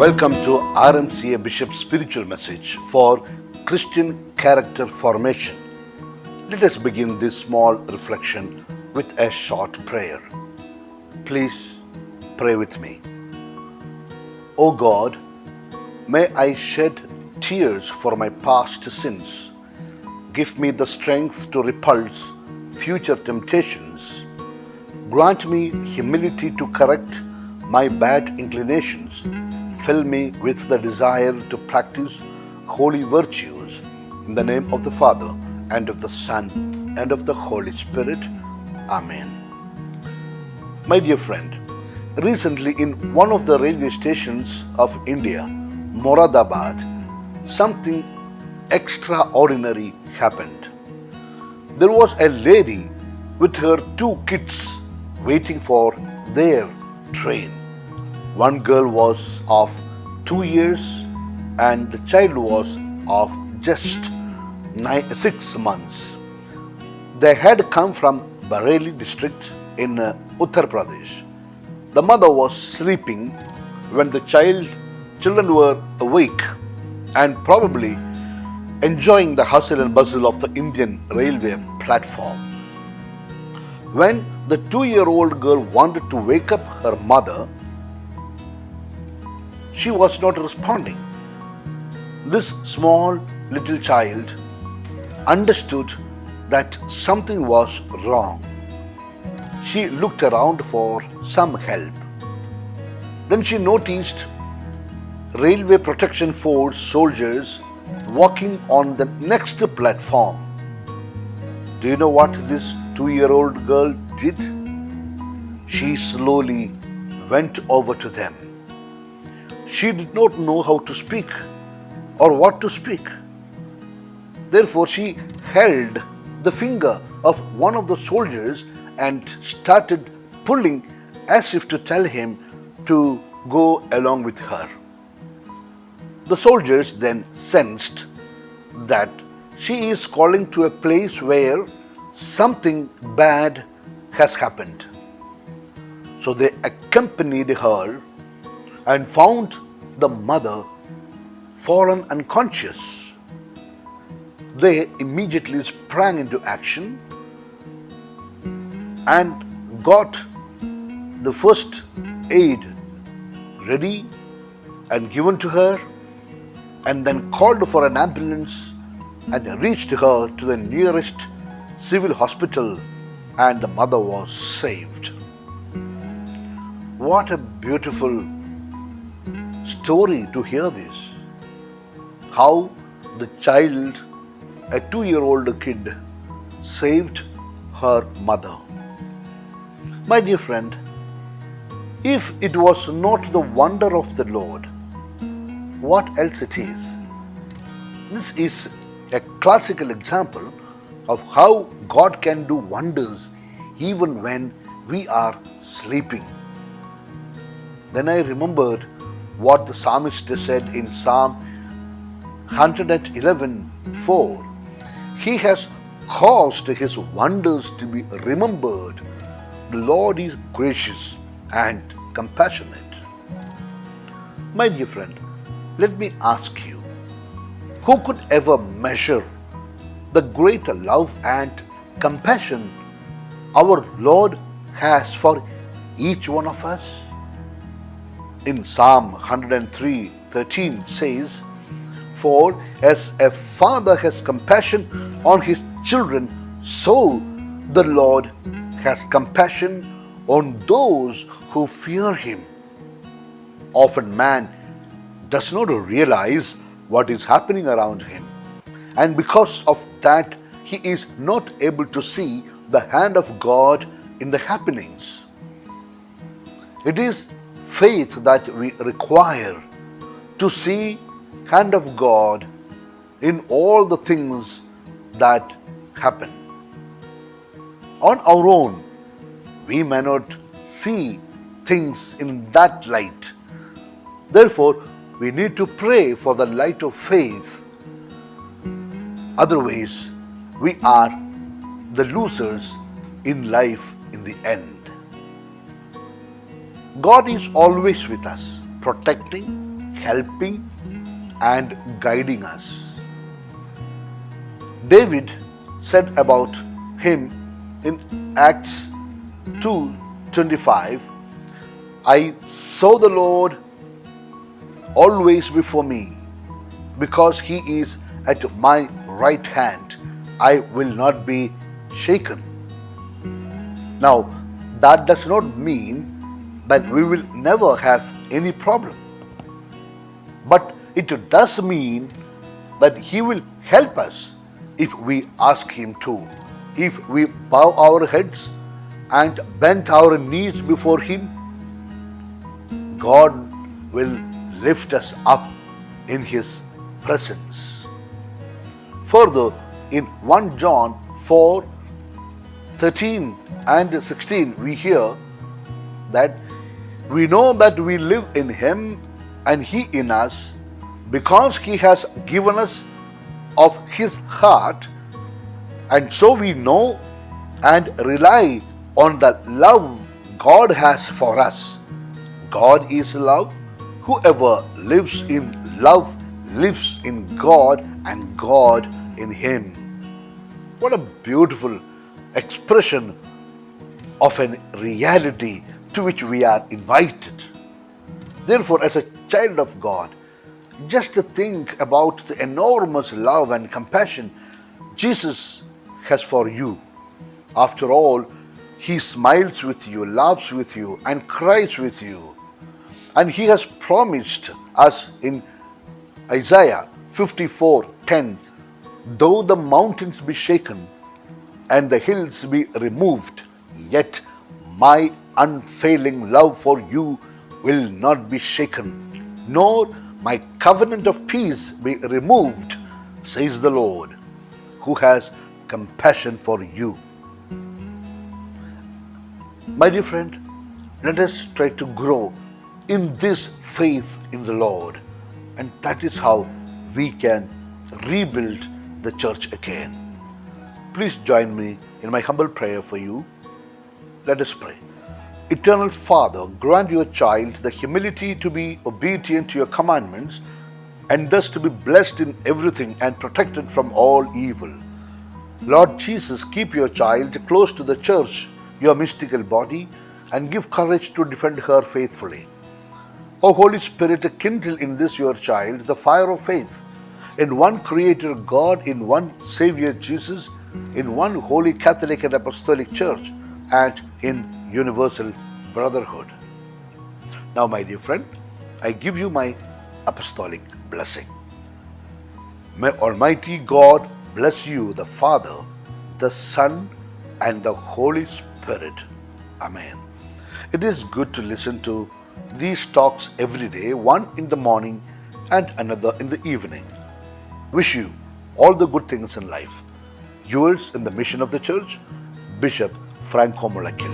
Welcome to RMCA Bishop's spiritual message for Christian character formation. Let us begin this small reflection with a short prayer. Please pray with me. O God, may I shed tears for my past sins. Give me the strength to repulse future temptations. Grant me humility to correct my bad inclinations. Fill me with the desire to practice holy virtues. In the name of the Father, and of the Son, and of the Holy Spirit. Amen. My dear friend, recently in one of the railway stations of India, Moradabad, something extraordinary happened. There was a lady with her two kids waiting for their train. One girl was of 2 years and the child was of just 6 months. They had come from Bareilly district in Uttar Pradesh. The mother was sleeping when the children were awake and probably enjoying the hustle and bustle of the Indian railway platform. When the 2-year-old girl wanted to wake up her mother, she was not responding. This small little child understood that something was wrong. She looked around for some help. Then she noticed Railway Protection Force soldiers walking on the next platform. Do you know what this 2-year-old girl did? She slowly went over to them. She did not know how to speak or what to speak. Therefore, she held the finger of one of the soldiers and started pulling as if to tell him to go along with her. The soldiers then sensed that she is calling to a place where something bad has happened. So they accompanied her and found the mother fallen unconscious. They immediately sprang into action and got the first aid ready and given to her, and then called for an ambulance and reached her to the nearest civil hospital, and the mother was saved. What a beautiful story to hear this. How the child, a 2-year-old kid, saved her mother. My dear friend, if it was not the wonder of the Lord, what else it is? This is a classical example of how God can do wonders even when we are sleeping. Then I remembered what the psalmist said in Psalm 111:4. He has caused his wonders to be remembered. The Lord is gracious and compassionate. My dear friend, let me ask you, who could ever measure the great love and compassion our Lord has for each one of us? In Psalm 103:13 says, "For as a father has compassion on his children, so the Lord has compassion on those who fear him." Often man does not realize what is happening around him, and because of that he is not able to see the hand of God in the happenings. It is faith that we require to see hand of God in all the things that happen. On our own, we may not see things in that light. Therefore, we need to pray for the light of faith. Otherwise, we are the losers in life in the end. God is always with us, protecting, helping and guiding us. David said about him in Acts 2:25, I saw the Lord always before me, because he is at my right hand, I will not be shaken. Now, that does not mean that we will never have any problem, but it does mean that he will help us if we ask him to. If we bow our heads and bend our knees before him, God will lift us up in his presence. Further, in 1 John 4:13 and 16, we hear that we know that we live in him and he in us, because he has given us of his heart, and so we know and rely on the love God has for us. God is love. Whoever lives in love lives in God and God in him. What a beautiful expression of a reality to which we are invited. Therefore, as a child of God, just to think about the enormous love and compassion Jesus has for you. After all, he smiles with you, laughs with you, and cries with you. And he has promised us in Isaiah 54:10, though the mountains be shaken and the hills be removed, yet my unfailing love for you will not be shaken, nor my covenant of peace be removed, says the Lord, who has compassion for you. My dear friend, let us try to grow in this faith in the Lord, and that is how we can rebuild the church again. Please join me in my humble prayer for you. Let us pray. Eternal Father, grant your child the humility to be obedient to your commandments, and thus to be blessed in everything and protected from all evil. Lord Jesus, keep your child close to the church, your mystical body, and give courage to defend her faithfully. O Holy Spirit, kindle in this your child the fire of faith in one Creator God, in one Savior Jesus, in one holy Catholic and Apostolic Church, and in universal brotherhood. Now, my dear friend, I give you my apostolic blessing. May Almighty God bless you, the Father, the Son, and the Holy Spirit. Amen. It is good to listen to these talks every day, one in the morning and another in the evening. Wish you all the good things in life. Yours in the mission of the church, Bishop Franco Mullakil.